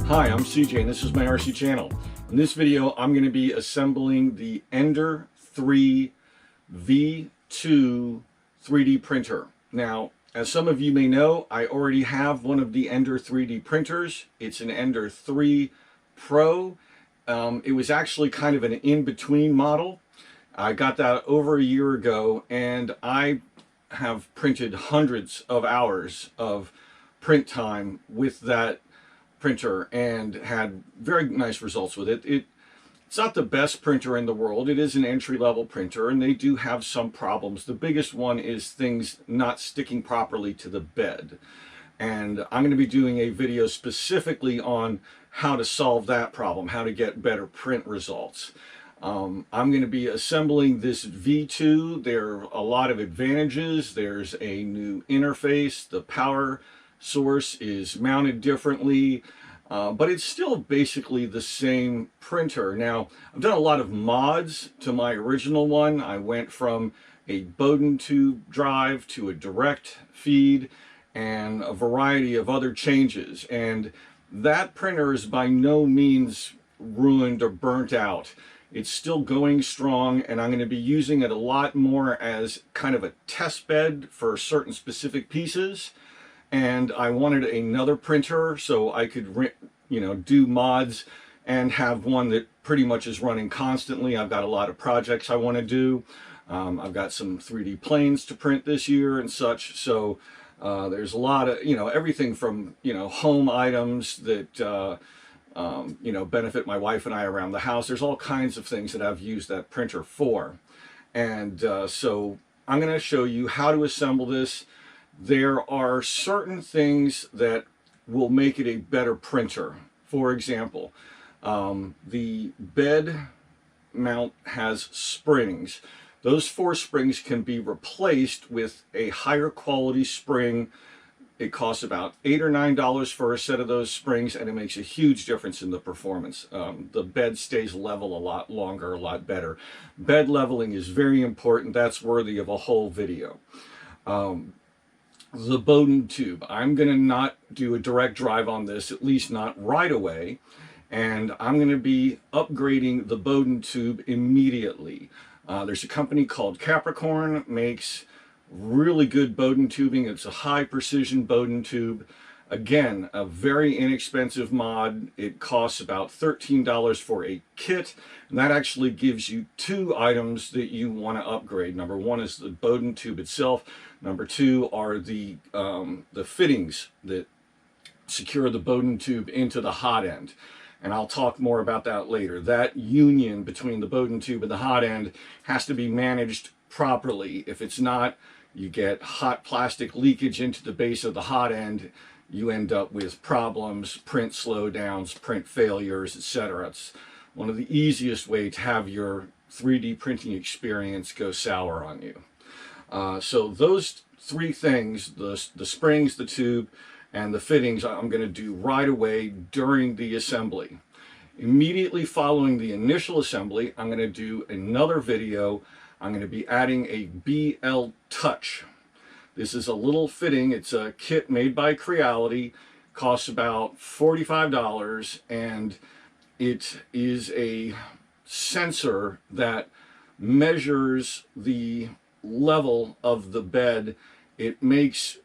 Hi, I'm CJ and this is my RC channel. In this video, I'm going to be assembling the Ender 3 V2 3D printer. Now, as some of you may know, I already have one of the Ender 3D printers. It's an Ender 3 Pro. It was actually kind of an in-between model. I got that over a year ago, and I have printed hundreds of hours of print time with that printer and had very nice results with it. It's not the best printer in the world. It is an entry-level printer, and they do have some problems. The biggest one is things not sticking properly to the bed. And I'm going to be doing a video specifically on how to solve that problem, how to get better print results. I'm going to be assembling this V2. There are a lot of advantages. There's a new interface. The power source is mounted differently, but it's still basically the same printer. Now, I've done a lot of mods to my original one. I went from a Bowden tube drive to a direct feed and a variety of other changes. And that printer is by no means ruined or burnt out. It's still going strong, and I'm going to be using it a lot more as kind of a test bed for certain specific pieces. And I wanted another printer so I could, do mods and have one that pretty much is running constantly. I've got a lot of projects I want to do. I've got some 3D planes to print this year and such. So there's a lot of, everything from, home items that, benefit my wife and I around the house. There's all kinds of things that I've used that printer for. And so I'm going to show you how to assemble this. There are certain things that will make it a better printer. For example, the bed mount has springs. Those 4 springs can be replaced with a higher quality spring. It costs about $8 or $9 for a set of those springs, and it makes a huge difference in the performance. The bed stays level a lot longer, a lot better. Bed leveling is very important. That's worthy of a whole video. The Bowden tube. I'm going to not do a direct drive on this, at least not right away. And I'm going to be upgrading the Bowden tube immediately. There's a company called Capricorn, makes really good Bowden tubing. It's a high precision Bowden tube. Again, a very inexpensive mod. It costs about $13 for a kit, and that actually gives you 2 items that you want to upgrade. Number 1 is the Bowden tube itself. Number 2 are the fittings that secure the Bowden tube into the hot end. And I'll talk more about that later. That union between the Bowden tube and the hot end has to be managed properly. If it's not, you get hot plastic leakage into the base of the hot end. You end up with problems, print slowdowns, print failures, etc. It's one of the easiest ways to have your 3D printing experience go sour on you. So those 3 things, the springs, the tube, and the fittings, I'm going to do right away during the assembly. Immediately following the initial assembly, I'm going to do another video. I'm going to be adding a BL Touch. This is a little fitting. It's a kit made by Creality. Costs about $45, and it is a sensor that measures the level of the bed. It makes,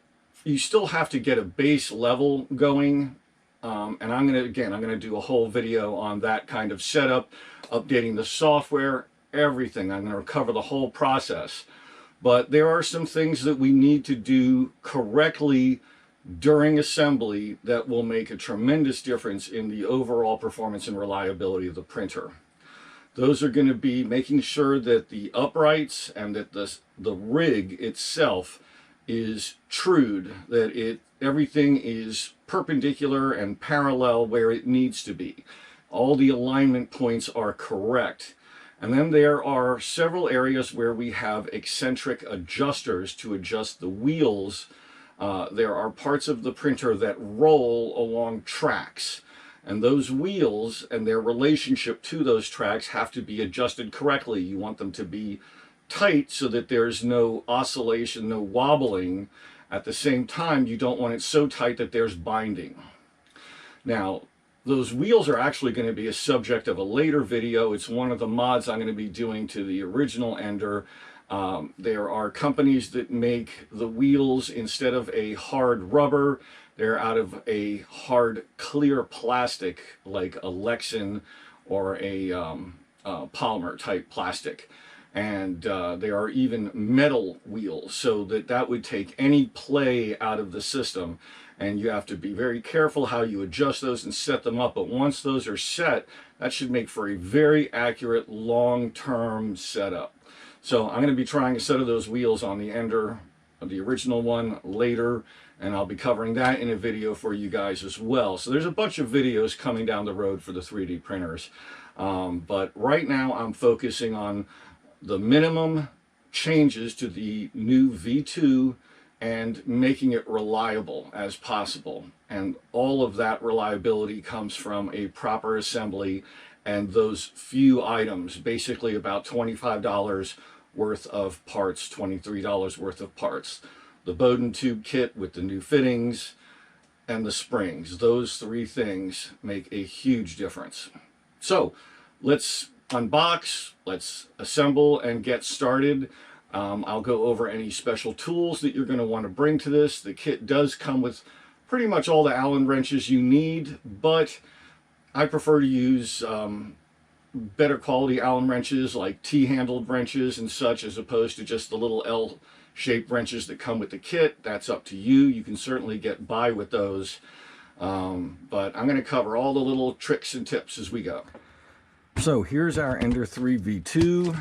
you still have to get a base level going. And I'm going to do a whole video on that kind of setup, updating the software, everything. I'm going to cover the whole process. But there are some things that we need to do correctly during assembly that will make a tremendous difference in the overall performance and reliability of the printer. Those are going to be making sure that the uprights and that the rig itself is trued, that everything is perpendicular and parallel where it needs to be. All the alignment points are correct. And then there are several areas where we have eccentric adjusters to adjust the wheels. There are parts of the printer that roll along tracks. And those wheels and their relationship to those tracks have to be adjusted correctly. You want them to be tight so that there's no oscillation, no wobbling. At the same time, you don't want it so tight that there's binding. Now, those wheels are actually going to be a subject of a later video. It's one of the mods I'm going to be doing to the original Ender. There are companies that make the wheels, instead of a hard rubber, they're out of a hard clear plastic like a Lexan or a polymer type plastic. And there are even metal wheels, so that would take any play out of the system. And you have to be very careful how you adjust those and set them up. But once those are set, that should make for a very accurate long-term setup. So I'm going to be trying a set of those wheels on the Ender, the original one, later, and I'll be covering that in a video for you guys as well. So there's a bunch of videos coming down the road for the 3D printers. But right now I'm focusing on the minimum changes to the new V2 and making it reliable as possible. And all of that reliability comes from a proper assembly and those few items, basically about $25 worth of parts, $23 worth of parts. The Bowden tube kit with the new fittings and the springs. Those three things make a huge difference. So let's unbox, let's assemble and get started. I'll go over any special tools that you're going to want to bring to this. The kit does come with pretty much all the Allen wrenches you need, but I prefer to use better quality Allen wrenches, like T-handled wrenches and such, as opposed to just the little L-shaped wrenches that come with the kit. That's up to you. You can certainly get by with those, but I'm going to cover all the little tricks and tips as we go. So here's our Ender 3 V2.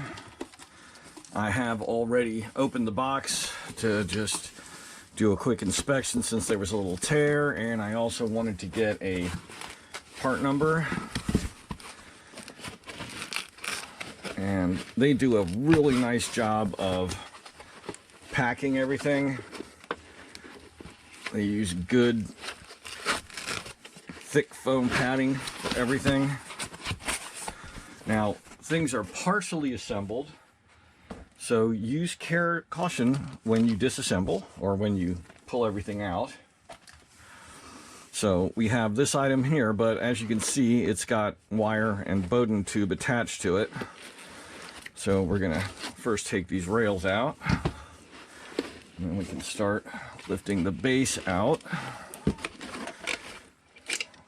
I have already opened the box to just do a quick inspection since there was a little tear, and I also wanted to get a part number. And they do a really nice job of packing everything. They use good thick foam padding for everything. Now, things are partially assembled, so use caution when you disassemble or when you pull everything out. So we have this item here, but as you can see, it's got wire and Bowden tube attached to it. So we're gonna first take these rails out, and then we can start lifting the base out.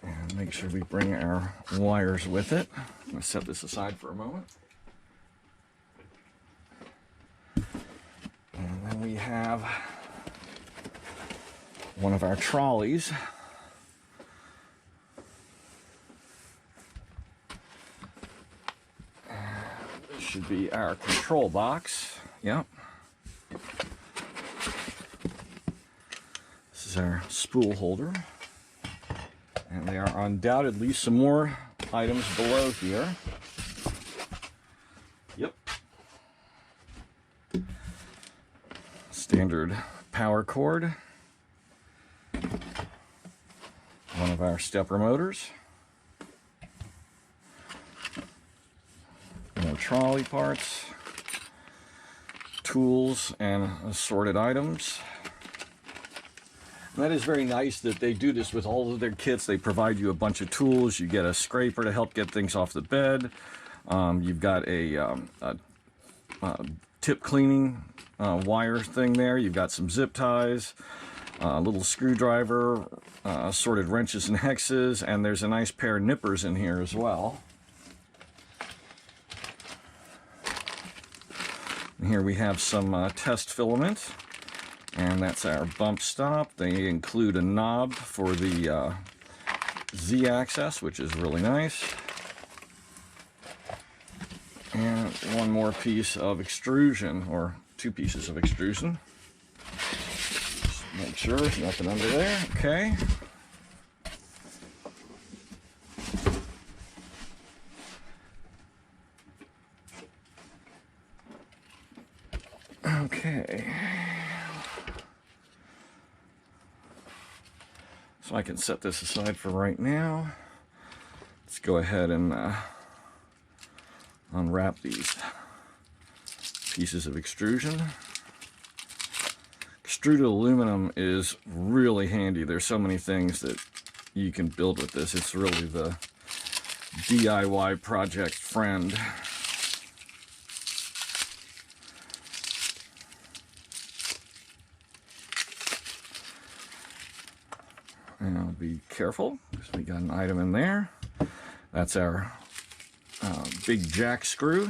And make sure we bring our wires with it. I'm gonna set this aside for a moment. And then we have one of our trolleys. This should be our control box. Yep. This is our spool holder. And there are undoubtedly some more items below here. Yep. Standard power cord. One of our stepper motors. More trolley parts. Tools and assorted items. And that is very nice that they do this with all of their kits. They provide you a bunch of tools. You get a scraper to help get things off the bed. You've got a tip cleaning wire thing there. You've got some zip ties, a little screwdriver, assorted wrenches and hexes, and there's a nice pair of nippers in here as well. And here we have some test filament. And that's our bump stop. They include a knob for the Z-axis, which is really nice. And one more piece of extrusion, or two pieces of extrusion. Just make sure there's nothing under there. Okay. Okay. So I can set this aside for right now. Let's go ahead and unwrap these pieces of extrusion. Extruded aluminum is really handy. There's so many things that you can build with this. It's really the DIY project friend. And be careful, because we got an item in there. That's our big jack screw.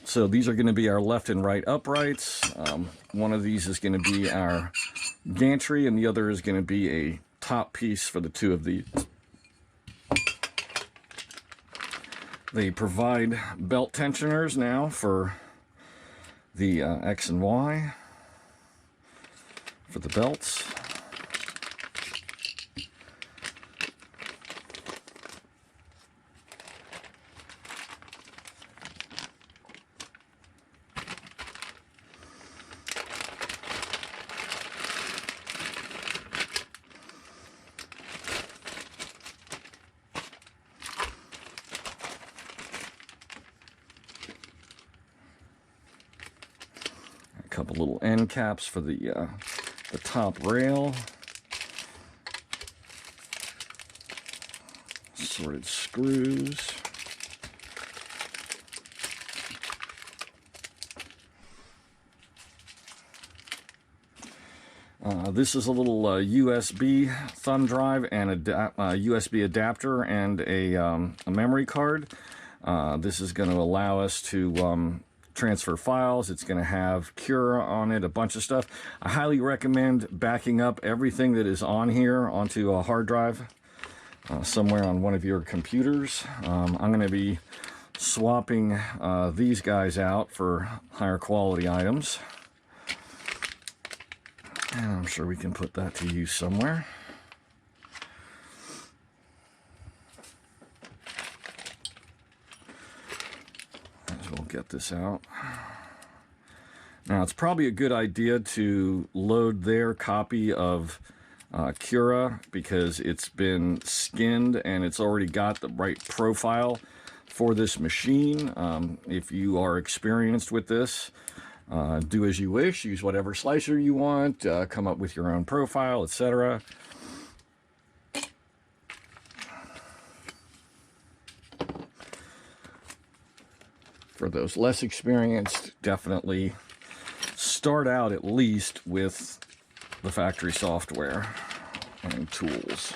So these are going to be our left and right uprights. One of these is going to be our gantry, and the other is going to be a top piece for the two of these. They provide belt tensioners now for the X and Y for the belts. Couple little end caps for the top rail. Assorted screws. This is a little USB thumb drive and a USB adapter and a memory card. This is going to allow us to transfer files. It's going to have Cura on it, a bunch of stuff. I highly recommend backing up everything that is on here onto a hard drive somewhere on one of your computers. I'm going to be swapping these guys out for higher quality items. And I'm sure we can put that to use somewhere. We'll get this out. Now, it's probably a good idea to load their copy of Cura because it's been skinned and it's already got the right profile for this machine. If you are experienced with this, do as you wish. Use whatever slicer you want. Come up with your own profile, etc. For those less experienced, definitely start out at least with the factory software and tools.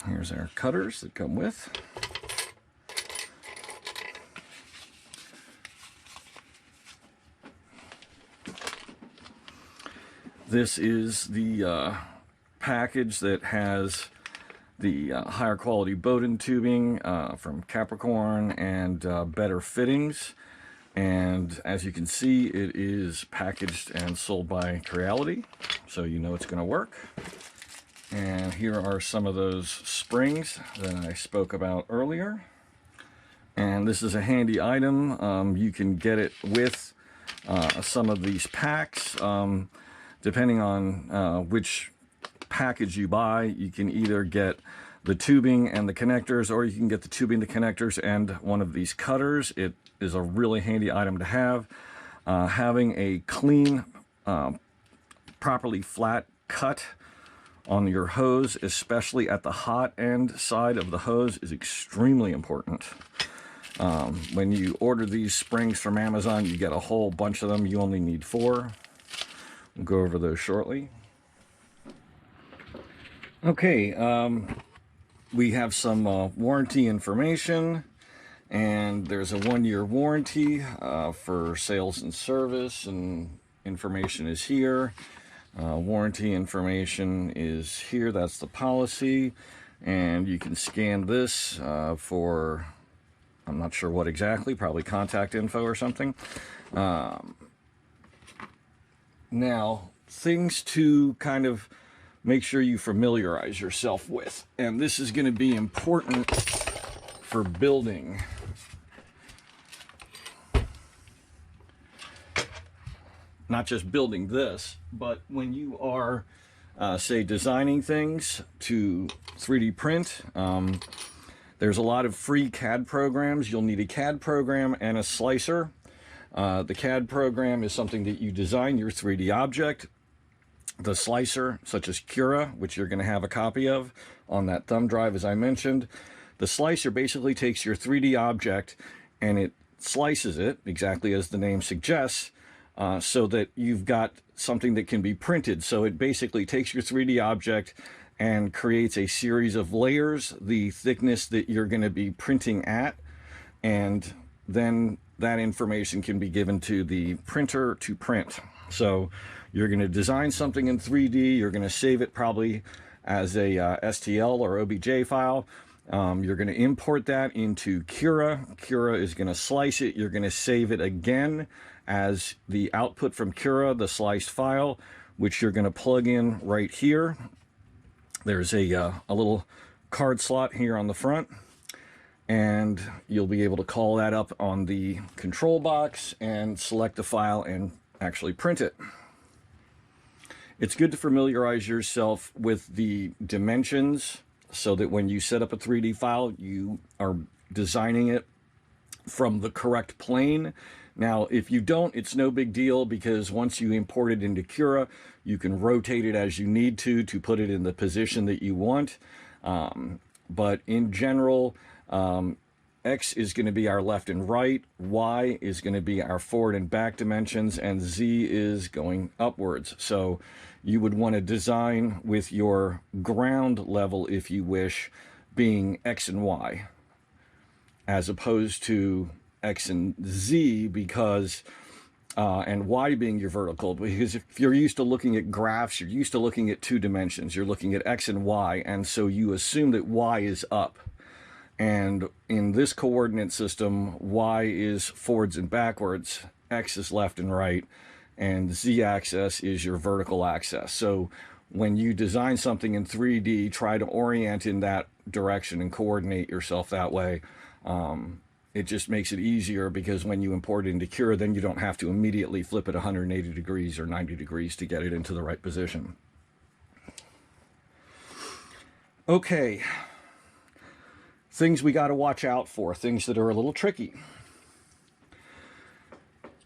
Here's our cutters that come with. This is the package that has the higher quality Bowden tubing from Capricorn and better fittings. And as you can see, it is packaged and sold by Creality, so you know it's going to work. And here are some of those springs that I spoke about earlier. And this is a handy item. You can get it with some of these packs. Depending on which package you buy, you can either get the tubing and the connectors, or you can get the tubing, the connectors, and one of these cutters. It is a really handy item to have. Having a clean, properly flat cut on your hose, especially at the hot end side of the hose, is extremely important. When you order these springs from Amazon, you get a whole bunch of them. You only need 4. We'll go over those shortly. Okay, we have some warranty information, and there's a 1-year warranty for sales and service, and information is here. Warranty information is here. That's the policy, and you can scan this for, I'm not sure what exactly, probably contact info or something. Now, things to kind of make sure you familiarize yourself with, and this is going to be important for building. Not just building this, but when you are, say, designing things to 3D print, there's a lot of free CAD programs. You'll need a CAD program and a slicer. The CAD program is something that you design your 3D object. The slicer, such as Cura, which you're going to have a copy of on that thumb drive, as I mentioned. The slicer basically takes your 3D object and it slices it, exactly as the name suggests, so that you've got something that can be printed. So it basically takes your 3D object and creates a series of layers, the thickness that you're going to be printing at, and then that information can be given to the printer to print. So you're going to design something in 3D, you're going to save it probably as a STL or OBJ file. You're going to import that into Cura. Cura is going to slice it. You're going to save it again as the output from Cura, the sliced file, which you're going to plug in right here. There's a little card slot here on the front, and you'll be able to call that up on the control box and select the file and actually print it. It's good to familiarize yourself with the dimensions so that when you set up a 3D file, you are designing it from the correct plane. Now, if you don't, it's no big deal, because once you import it into Cura, you can rotate it as you need to put it in the position that you want. But in general, X is going to be our left and right, Y is going to be our forward and back dimensions, and Z is going upwards. So you would want to design with your ground level, if you wish, being X and Y, as opposed to X and Z, because and Y being your vertical, because if you're used to looking at graphs, you're used to looking at 2 dimensions. You're looking at X and Y, and so you assume that Y is up. And in this coordinate system, Y is forwards and backwards, X is left and right, and Z-axis is your vertical axis. So when you design something in 3D, try to orient in that direction and coordinate yourself that way. It just makes it easier, because when you import it into Cura, then you don't have to immediately flip it 180 degrees or 90 degrees to get it into the right position. Okay. Things we got to watch out for, things that are a little tricky.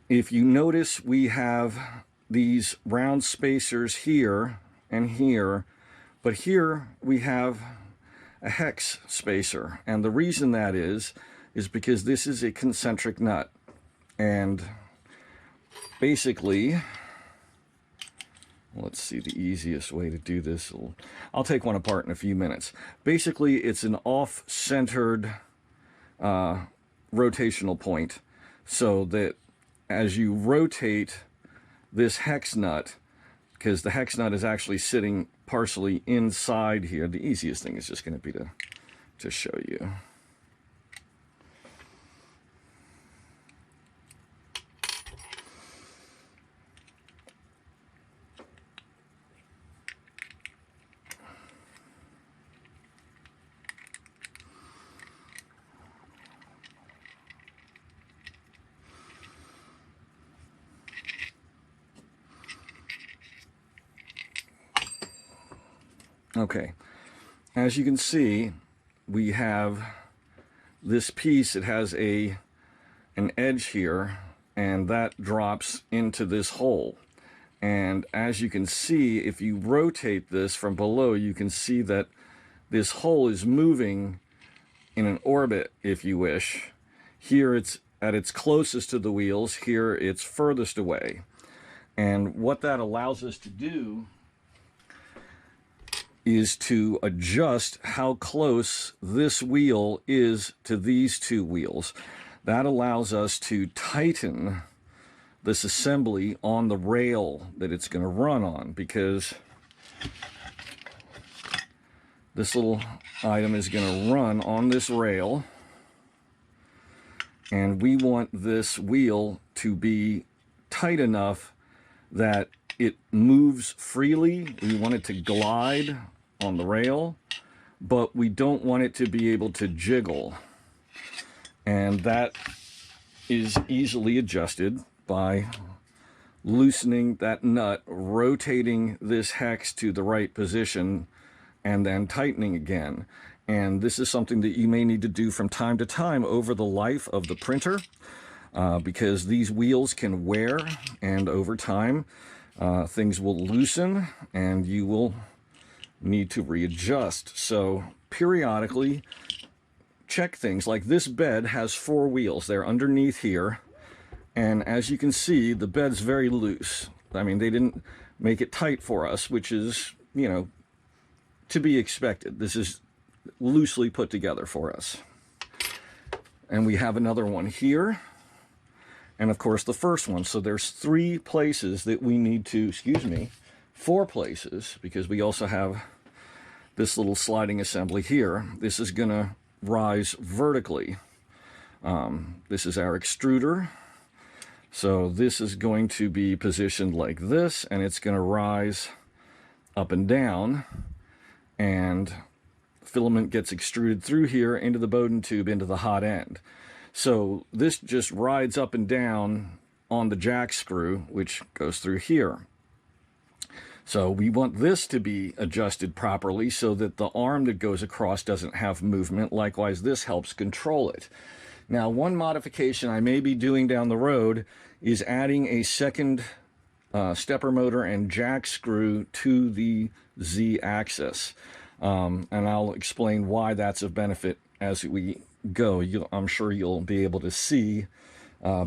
If you notice, we have these round spacers here and here, but here we have a hex spacer. And the reason that is because this is a concentric nut. And basically, let's see the easiest way to do this. I'll take one apart in a few minutes. Basically, it's an off-centered rotational point, so that as you rotate this hex nut, because the hex nut is actually sitting partially inside here, the easiest thing is just going to be to show you. Okay, as you can see, we have this piece. It has an edge here, and that drops into this hole. And as you can see, if you rotate this from below, you can see that this hole is moving in an orbit, if you wish, Here it's at its closest to the wheels, here it's furthest away. And what that allows us to do is to adjust how close this wheel is to these two wheels. That allows us to tighten this assembly on the rail that it's going to run on, because this little item is going to run on this rail, and we want this wheel to be tight enough that it moves freely. We want it to glide on the rail, but we don't want it to be able to jiggle. And that is easily adjusted by loosening that nut, rotating this hex to the right position, and then tightening again. And this is something that you may need to do from time to time over the life of the printer, because these wheels can wear, and over time things will loosen and you will need to readjust. So periodically check things. Like this bed has 4 wheels. They're underneath here, and as you can see, the bed's very loose. I mean, they didn't make it tight for us, which is, you know, to be expected. This is loosely put together for us. And we have another one here, and of course the first one. So there's 3 places that we need to, 4 places, because we also have this little sliding assembly here. This is going to rise vertically. This is our extruder. So this is going to be positioned like this, and it's going to rise up and down, and filament gets extruded through here into the Bowden tube into the hot end. So this just rides up and down on the jack screw, which goes through here. So we want this to be adjusted properly so that the arm that goes across doesn't have movement. Likewise, this helps control it. Now, one modification I may be doing down the road is adding a second stepper motor and jack screw to the Z-axis. And I'll explain why that's of benefit as we go. I'm sure you'll be able to see.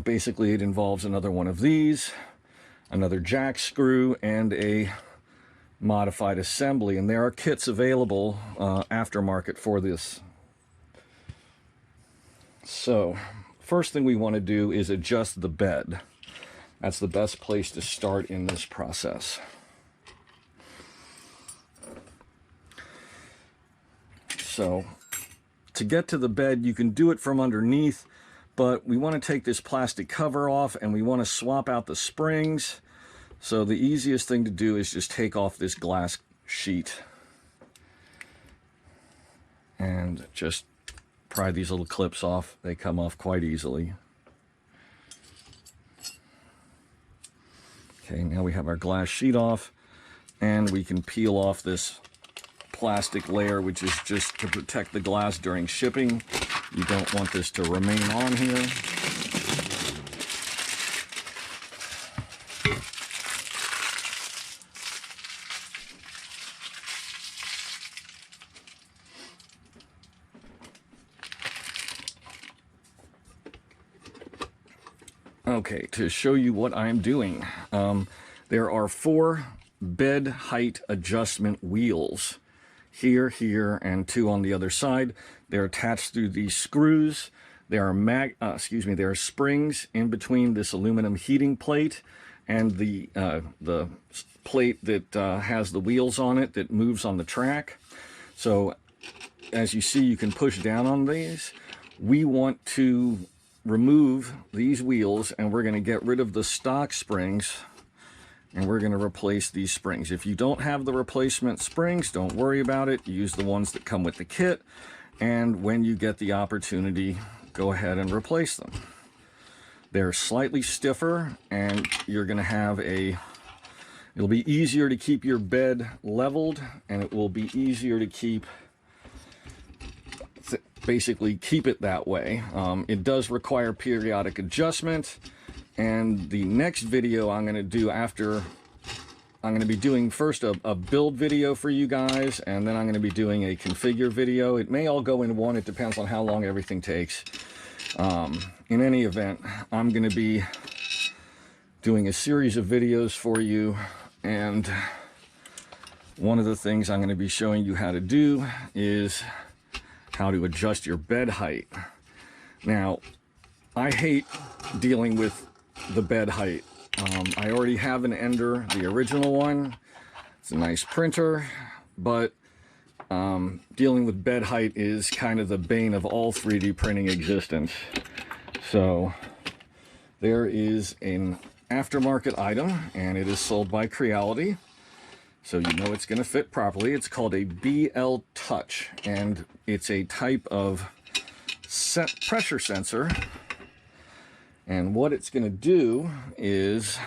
Basically, it involves another one of these, another jack screw, and a modified assembly. And there are kits available aftermarket for this. So, first thing we want to do is adjust the bed. That's the best place to start in this process. So, to get to the bed, you can do it from underneath, but we want to take this plastic cover off and we want to swap out the springs. So the easiest thing to do is just take off this glass sheet and just pry these little clips off. They come off quite easily. Okay, now we have our glass sheet off, and we can peel off this plastic layer, which is just to protect the glass during shipping. You don't want this to remain on here. Okay, to show you what I'm doing, there are 4 bed height adjustment wheels. Here, here, and 2 on the other side. They're attached through these screws. There are there are springs in between this aluminum heating plate and the plate that has the wheels on it that moves on the track. So, as you see, you can push down on these. We want to remove these wheels, and we're going to get rid of the stock springs, and we're going to replace these springs. If you don't have the replacement springs, don't worry about it. Use the ones that come with the kit, and when you get the opportunity, go ahead and replace them. They're slightly stiffer, and you're going to have it'll be easier to keep your bed leveled, and it will be easier to basically keep it that way. It does require periodic adjustment. And the next video I'm going to do after, I'm going to be doing first a build video for you guys, and then I'm going to be doing a configure video. It may all go in one, it depends on how long everything takes. In any event, I'm going to be doing a series of videos for you, and one of the things I'm going to be showing you how to do is how to adjust your bed height. Now, I hate dealing with the bed height. I already have an Ender, the original one. It's a nice printer, but dealing with bed height is kind of the bane of all 3D printing existence. So there is an aftermarket item, and it is sold by Creality, so you know it's going to fit properly. It's called a BL Touch, and it's a type of pressure sensor. And what it's going to do is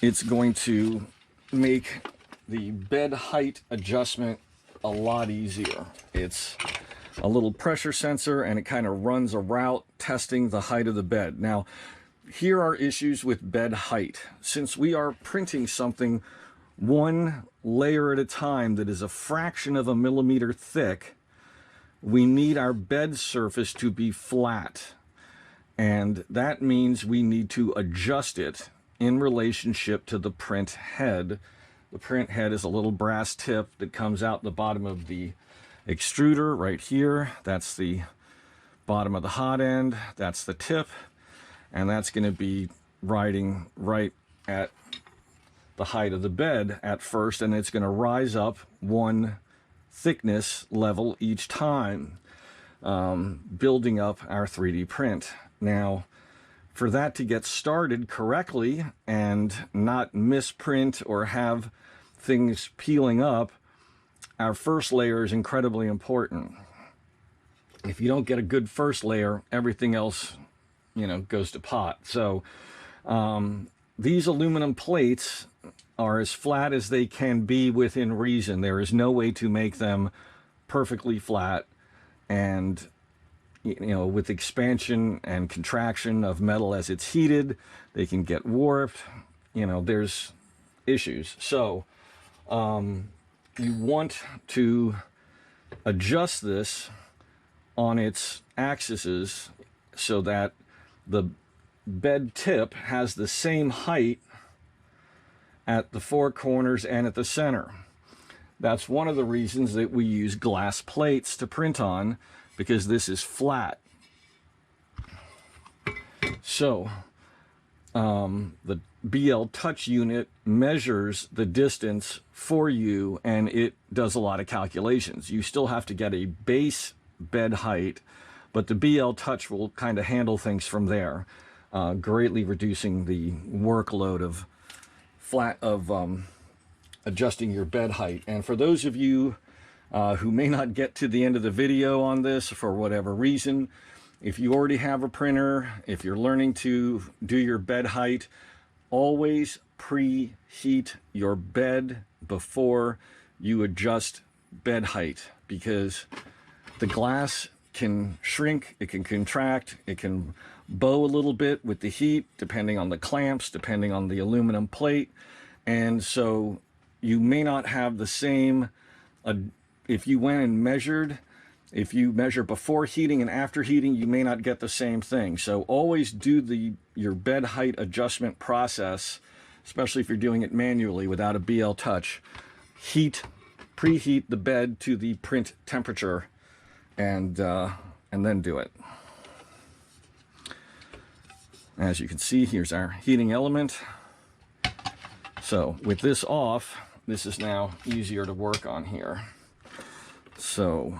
it's going to make the bed height adjustment a lot easier. It's a little pressure sensor, and it kind of runs a route testing the height of the bed. Now, here are issues with bed height. Since we are printing something one layer at a time that is a fraction of a millimeter thick, we need our bed surface to be flat. And that means we need to adjust it in relationship to the print head. The print head is a little brass tip that comes out the bottom of the extruder right here. That's the bottom of the hot end. That's the tip. And that's going to be riding right at the height of the bed at first, and it's going to rise up one thickness level each time, building up our 3D print. Now, for that to get started correctly and not misprint or have things peeling up, our first layer is incredibly important. If you don't get a good first layer, everything else, goes to pot. So these aluminum plates are as flat as they can be within reason. There is no way to make them perfectly flat, and with expansion and contraction of metal as it's heated, they can get warped. There's issues. So you want to adjust this on its axes so that the bed tip has the same height at the four corners and at the center. That's one of the reasons that we use glass plates to print on, because this is flat. So the BL Touch unit measures the distance for you, and it does a lot of calculations. You still have to get a base bed height, but the BL Touch will kind of handle things from there, greatly reducing the workload of adjusting your bed height. And for those of you who may not get to the end of the video on this for whatever reason, if you already have a printer, if you're learning to do your bed height, always preheat your bed before you adjust bed height, because the glass can shrink, it can contract, it can bow a little bit with the heat, depending on the clamps, depending on the aluminum plate. And so you may not have the same, if you went and measured, if you measure before heating and after heating, you may not get the same thing. So always do your bed height adjustment process, especially if you're doing it manually without a BL Touch. Preheat the bed to the print temperature, and then do it. As you can see, here's our heating element. So with this off, this is now easier to work on here. So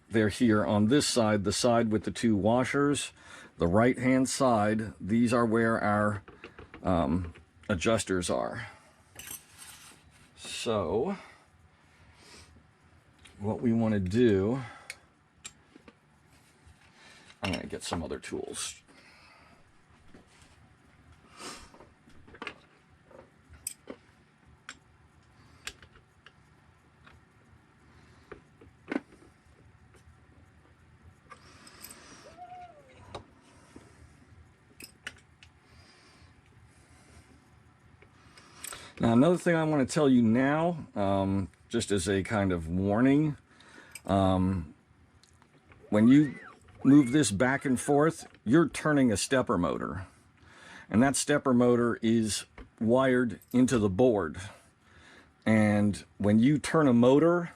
they're here on this side, the side with the two washers. The right-hand side, these are where our adjusters are. So what we want to do, I'm going to get some other tools. Now, another thing I want to tell you now, just as a kind of warning, when you move this back and forth, you're turning a stepper motor. And that stepper motor is wired into the board. And when you turn a motor,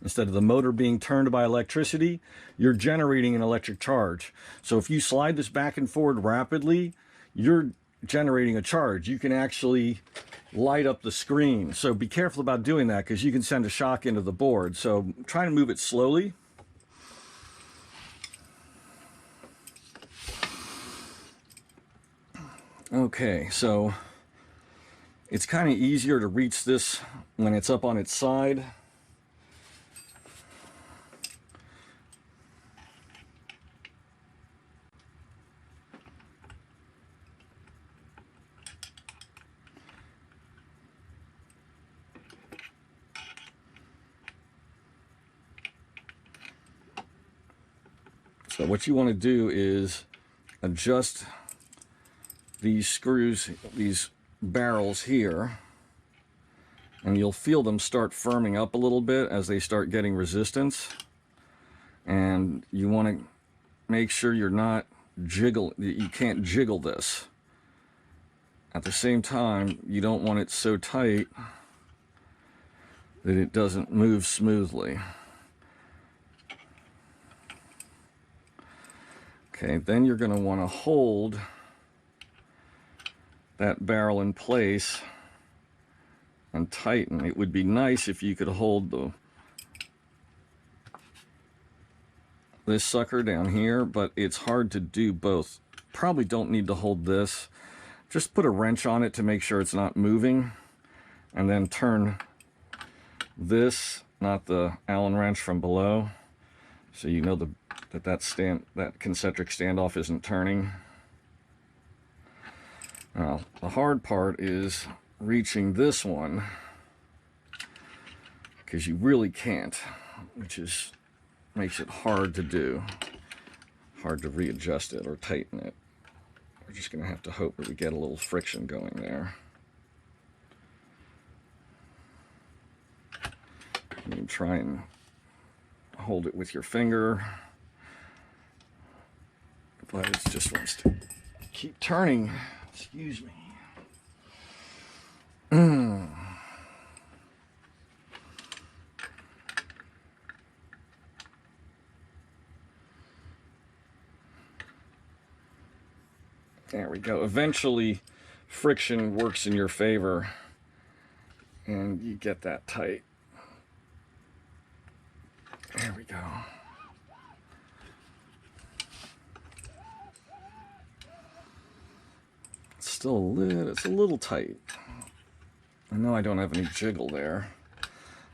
instead of the motor being turned by electricity, you're generating an electric charge. So if you slide this back and forward rapidly, you're generating a charge. You can actually light up the screen. So be careful about doing that because you can send a shock into the board. So try to move it slowly. Okay, so it's kind of easier to reach this when it's up on its side. So what you want to do is adjust these screws, these barrels here, and you'll feel them start firming up a little bit as they start getting resistance. And you want to make sure you're not you can't jiggle this. At the same time, you don't want it so tight that it doesn't move smoothly. Okay, then you're going to want to hold that barrel in place and tighten. It would be nice if you could hold this sucker down here, but it's hard to do both. Probably don't need to hold this. Just put a wrench on it to make sure it's not moving, and then turn this, not the Allen wrench, from below, so you know that concentric standoff isn't turning. Now, the hard part is reaching this one, because you really can't, which makes it hard to do. Hard to readjust it or tighten it. We're just going to have to hope that we get a little friction going there. You can try and hold it with your finger, but it just wants to keep turning. Excuse me. There we go. Eventually, friction works in your favor, and you get that tight. There we go. It's a little tight. I know I don't have any jiggle there.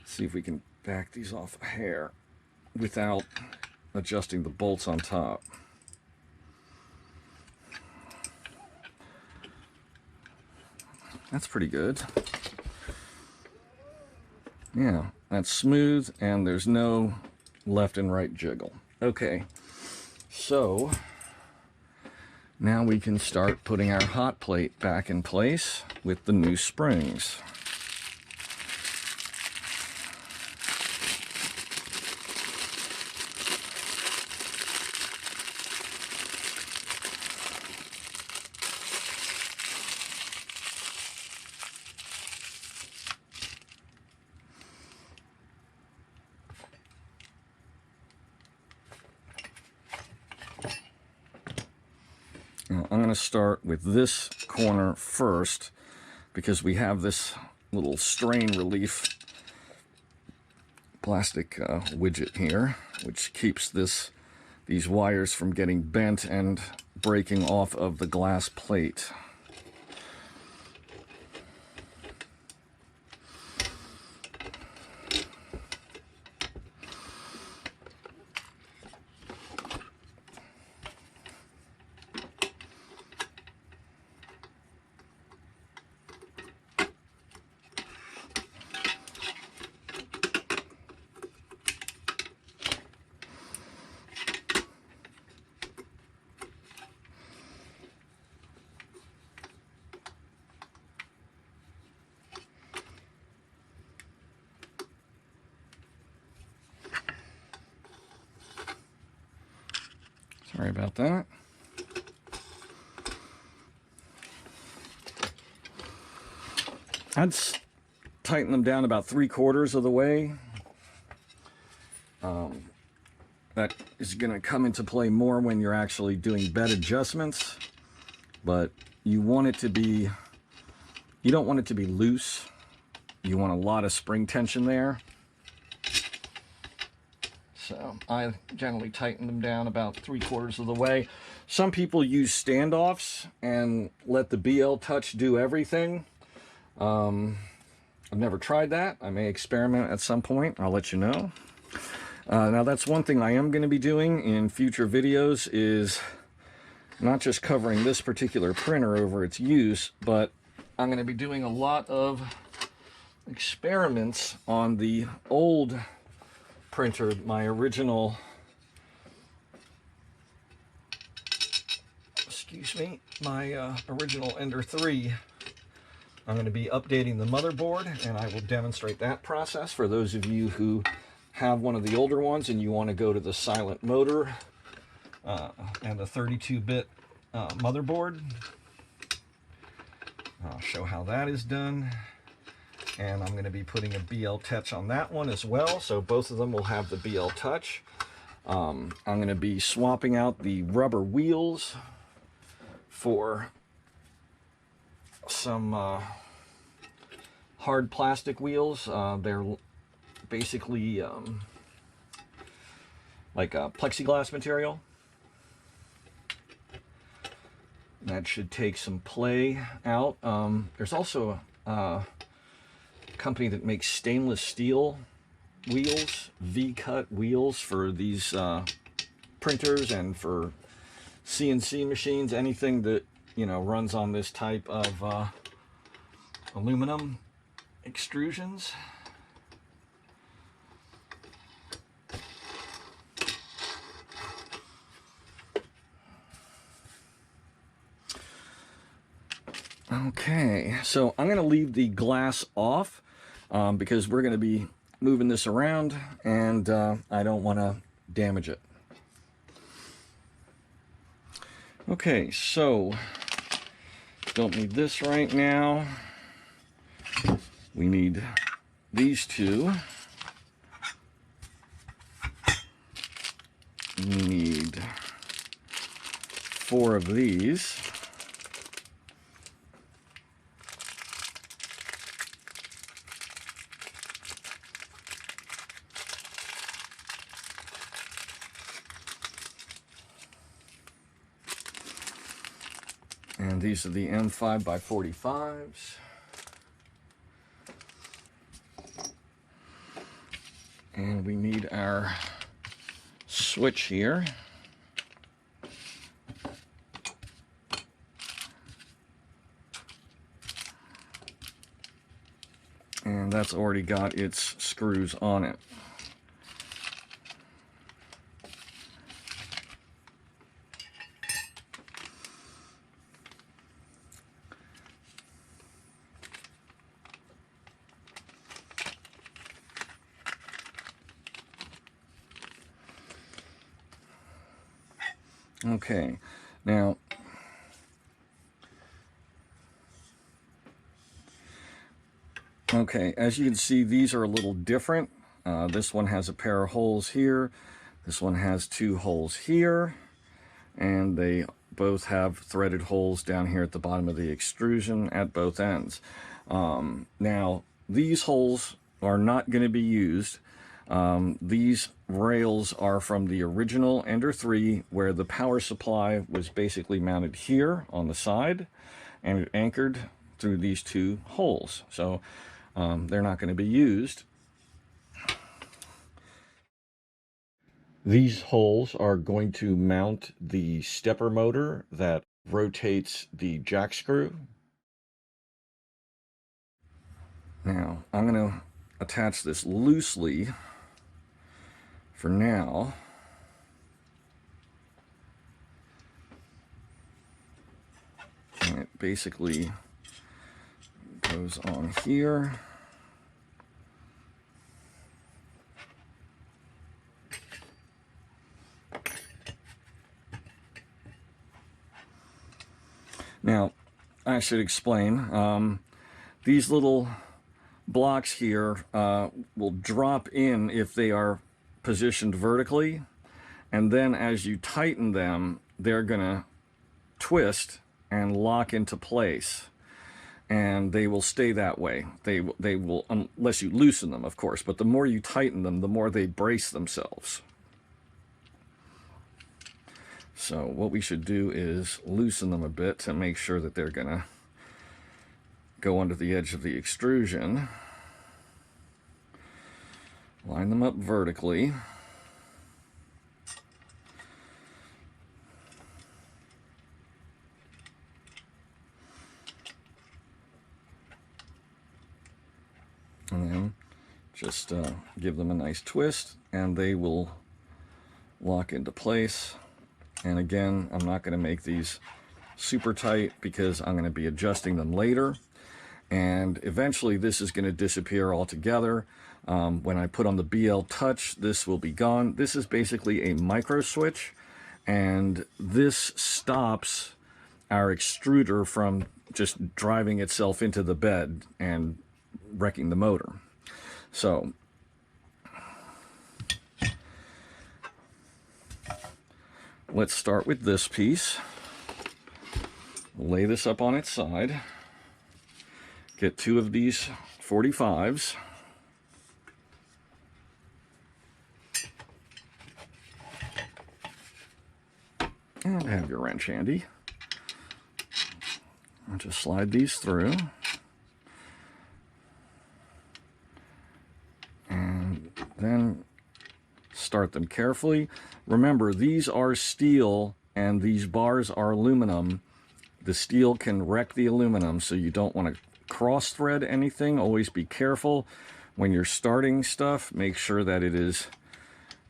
Let's see if we can back these off a hair without adjusting the bolts on top. That's pretty good. Yeah, that's smooth and there's no left and right jiggle. Okay, so now we can start putting our hot plate back in place with the new springs. Now, I'm going to start with this corner first because we have this little strain relief plastic widget here, which keeps these wires from getting bent and breaking off of the glass plate. Sorry about that. I'd tighten them down about 3/4 of the way. That is going to come into play more when you're actually doing bed adjustments, but you want it to be, you don't want it to be loose. You want a lot of spring tension there. So I generally tighten them down about 3/4 of the way. Some people use standoffs and let the BL Touch do everything. I've never tried that. I may experiment at some point. I'll let you know. Now that's one thing I am going to be doing in future videos, is not just covering this particular printer over its use, but I'm going to be doing a lot of experiments on the old printer, my original, my original Ender 3. I'm going to be updating the motherboard, and I will demonstrate that process for those of you who have one of the older ones and you want to go to the silent motor and the 32-bit motherboard. I'll show how that is done, and I'm going to be putting a BL Touch on that one as well, so both of them will have the BL Touch. I'm going to be swapping out the rubber wheels for some hard plastic wheels. They're basically like a plexiglass material. That should take some play out. There's also a company that makes stainless steel wheels, V-cut wheels for these printers and for CNC machines, anything that, you know, runs on this type of aluminum extrusions. Okay, so I'm going to leave the glass off because we're going to be moving this around, and I don't want to damage it. Okay, so don't need this right now. We need these two. We need 4 of these. And these are the M5x45s. And we need our switch here. And that's already got its screws on it. Okay, now as you can see, these are a little different. This one has a pair of holes here. This one has 2 holes here, and they both have threaded holes down here at the bottom of the extrusion at both ends. Now, these holes are not going to be used. These rails are from the original Ender 3, where the power supply was basically mounted here on the side, and it anchored through these 2 holes. So they're not going to be used. These holes are going to mount the stepper motor that rotates the jack screw. Now, I'm going to attach this loosely for now. And it basically goes on here. Now, I should explain, these little blocks here will drop in if they are positioned vertically, and then as you tighten them, they're gonna twist and lock into place, and they will stay that way. They will, unless you loosen them, of course, but the more you tighten them, the more they brace themselves. So what we should do is loosen them a bit to make sure that they're gonna go under the edge of the extrusion. Line them up vertically. And then just give them a nice twist, and they will lock into place. And again, I'm not going to make these super tight because I'm going to be adjusting them later. And eventually this is going to disappear altogether. When I put on the BL Touch, this will be gone. This is basically a micro switch, and this stops our extruder from just driving itself into the bed and wrecking the motor. So let's start with this piece. Lay this up on its side. Get 2 of these 45s. And have your wrench handy. I'll just slide these through. And then start them carefully. Remember, these are steel and these bars are aluminum. The steel can wreck the aluminum, so you don't want to cross thread anything. Always be careful when you're starting stuff. Make sure that it is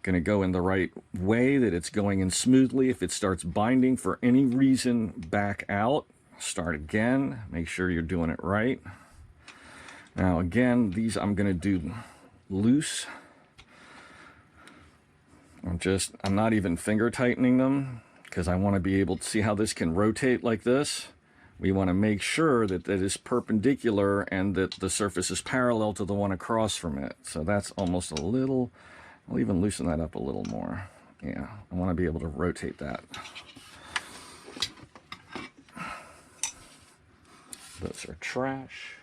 going to go in the right way, that it's going in smoothly. If it starts binding for any reason, back out, start again, make sure you're doing it right. Now again, these I'm going to do loose. I'm not even finger tightening them because I want to be able to see how this can rotate like this. We want to make sure that it is perpendicular and that the surface is parallel to the one across from it. So that's almost a little, I'll even loosen that up a little more. Yeah, I want to be able to rotate that. Those are trash.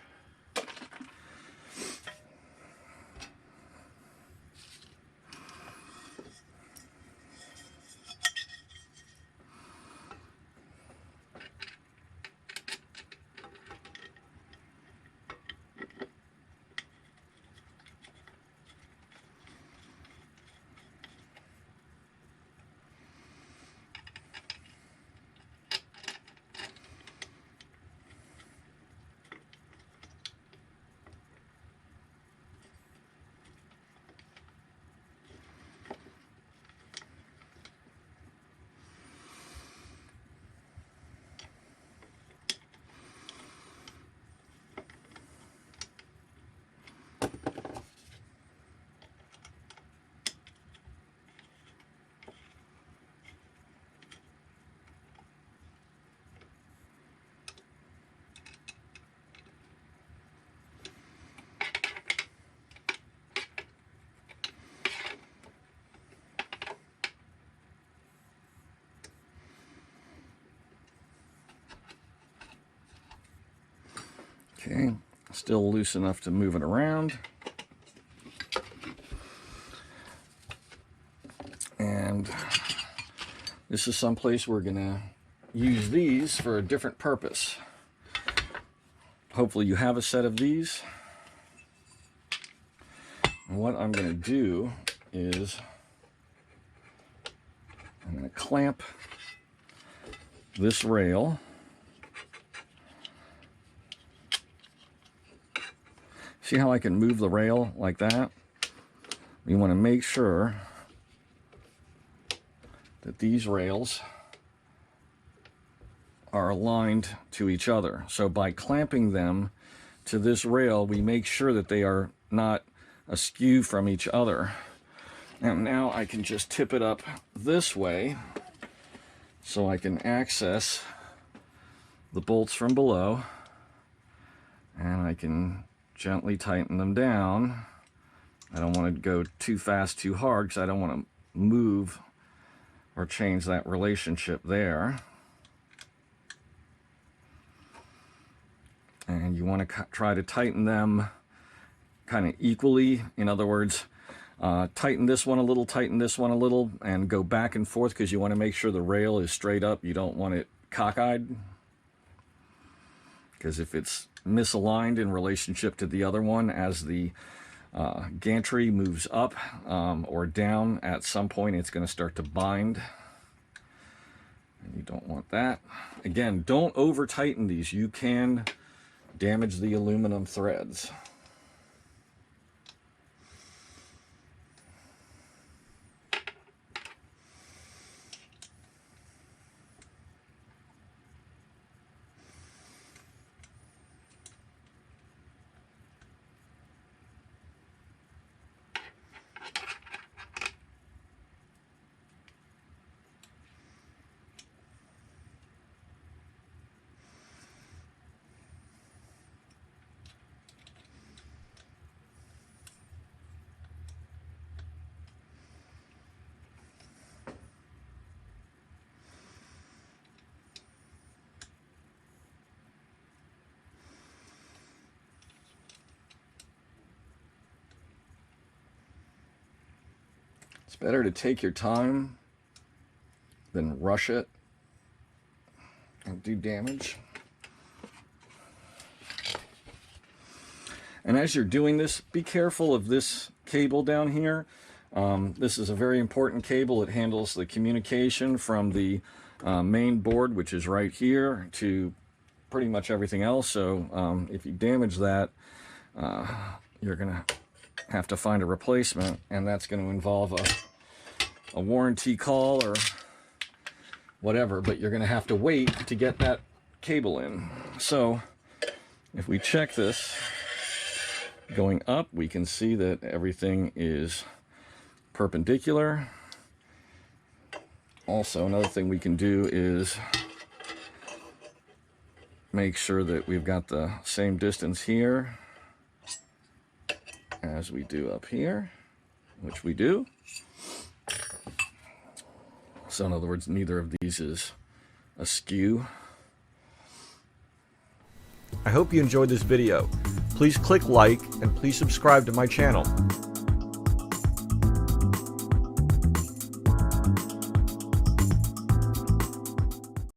Okay, still loose enough to move it around. And this is someplace we're gonna use these for a different purpose. Hopefully you have a set of these. And what I'm gonna do is I'm gonna clamp this rail. See how I can move the rail like that? We want to make sure that these rails are aligned to each other. So by clamping them to this rail, we make sure that they are not askew from each other. And now I can just tip it up this way so I can access the bolts from below, and I can gently tighten them down. I don't want to go too fast, too hard, because I don't want to move or change that relationship there. And you want to try to tighten them kind of equally. In other words, tighten this one a little, tighten this one a little, and go back and forth, because you want to make sure the rail is straight up. You don't want it cockeyed, because if it's misaligned in relationship to the other one, as the gantry moves up or down, at some point it's going to start to bind, and you don't want that. Again, don't over tighten these. You can damage the aluminum threads. It's better to take your time than rush it and do damage. And as you're doing this, be careful of this cable down here. This is a very important cable. It handles the communication from the main board, which is right here, to pretty much everything else. So if you damage that, you're going to have to find a replacement, and that's going to involve a warranty call or whatever, but you're going to have to wait to get that cable in. So if we check this going up, we can see that everything is perpendicular. Also, another thing we can do is make sure that we've got the same distance here as we do up here, which we do. So in other words, neither of these is askew. I hope you enjoyed this video. Please click like and please subscribe to my channel.